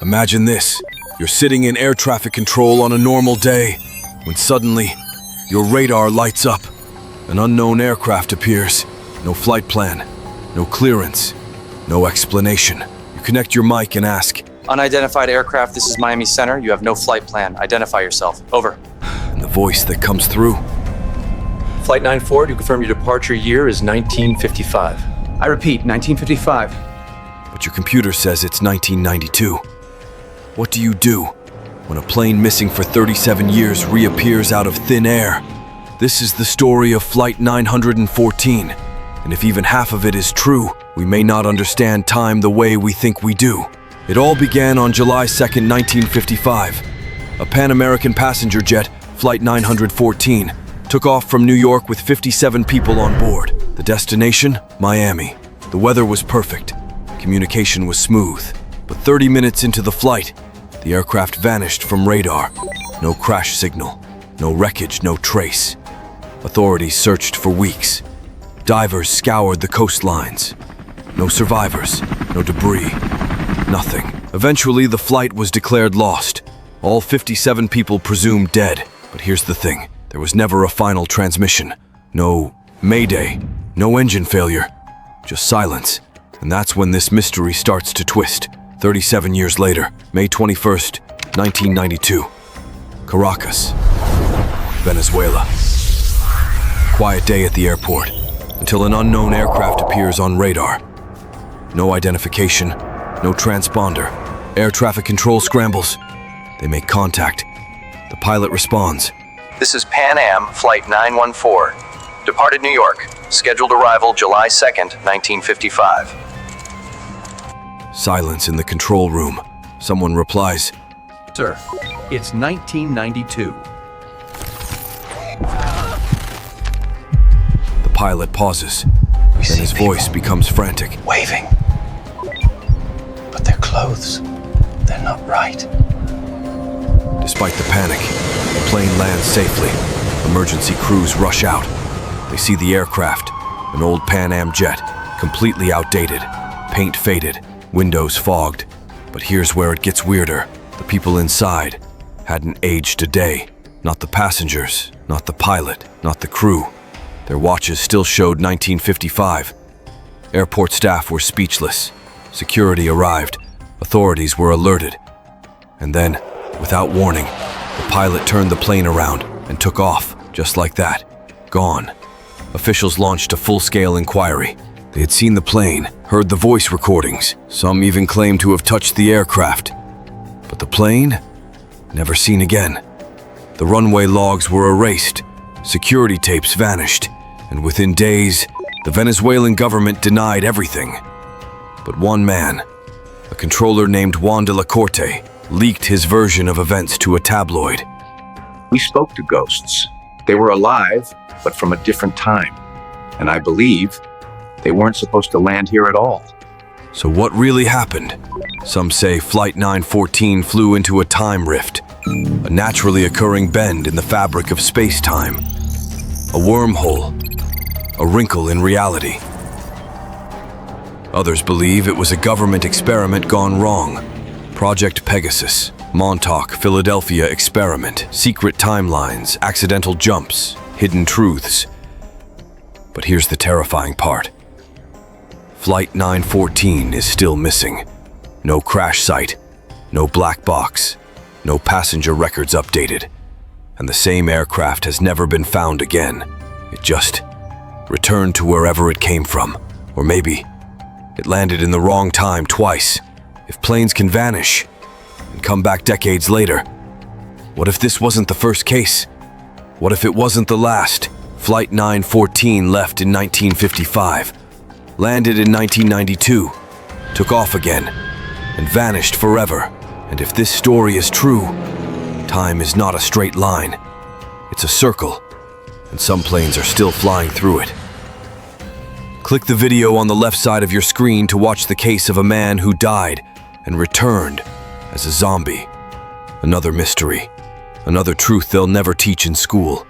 Imagine this. You're sitting in air traffic control on a normal day, when suddenly, your radar lights up. An unknown aircraft appears. No flight plan, no clearance, no explanation. You connect your mic and ask, "Unidentified aircraft, this is Miami Center. You have no flight plan. Identify yourself. Over." and the voice that comes through, Flight 94, to confirm your departure year is 1955. I repeat, 1955. but your computer says it's 1992. What do you do when a plane missing for 37 years reappears out of thin air? This is the story of Flight 914, and if even half of it is true, we may not understand time the way we think we do. It all began on July 2nd, 1955. A Pan American passenger jet, Flight 914, took off from New York with 57 people on board. The destination, Miami. The weather was perfect. Communication was smooth. But 30 minutes into the flight, the aircraft vanished from radar. No crash signal, no wreckage, no trace. Authorities searched for weeks. Divers scoured the coastlines. No survivors, no debris, nothing. Eventually, the flight was declared lost. All 57 people presumed dead. But here's the thing. There was never a final transmission. No mayday, no engine failure, just silence. And that's when this mystery starts to twist. 37 years later, May 21st, 1992. Caracas, Venezuela. Quiet day at the airport, until an unknown aircraft appears on radar. No identification, no transponder. Air traffic control scrambles. They make contact. The pilot responds. "This is Pan Am Flight 914. Departed New York. Scheduled arrival July 2nd, 1955. Silence in the control room. Someone replies, Sir, it's 1992. The pilot pauses. Then his voice becomes frantic. Waving. But their clothes, they're not right." Despite the panic, the plane lands safely. Emergency crews rush out. They see the aircraft, an old Pan Am jet, completely outdated, paint faded, windows fogged. But here's where it gets weirder. The people inside hadn't aged a day. Not the passengers, not the pilot, not the crew. Their watches still showed 1955. Airport staff were speechless. Security arrived. Authorities were alerted. And then, without warning, the pilot turned the plane around and took off, just like that. Gone. Officials launched a full-scale inquiry. They had seen the plane, heard the voice recordings. Some even claimed to have touched the aircraft. But the plane? Never seen again. The runway logs were erased. Security tapes vanished. And within days, the Venezuelan government denied everything. But one man, a controller named Juan de la Corte, leaked his version of events to a tabloid. We spoke to ghosts. They were alive, but from a different time. And I believe they weren't supposed to land here at all. So what really happened? Some say Flight 914 flew into a time rift, a naturally occurring bend in the fabric of space-time, a wormhole, a wrinkle in reality. Others believe it was a government experiment gone wrong. Project Pegasus, Montauk, Philadelphia experiment, secret timelines, accidental jumps, hidden truths. But here's the terrifying part. Flight 914 is still missing. No crash site, no black box, no passenger records updated. And the same aircraft has never been found again. It just returned to wherever it came from. Or maybe it landed in the wrong time twice. If planes can vanish and come back decades later, what if this wasn't the first case? What if it wasn't the last? Flight 914 left in 1955, landed in 1992, took off again, and vanished forever. And if this story is true, time is not a straight line. It's a circle, and some planes are still flying through it. Click the video on the left side of your screen to watch the case of a man who died and returned as a zombie. Another mystery, another truth they'll never teach in school.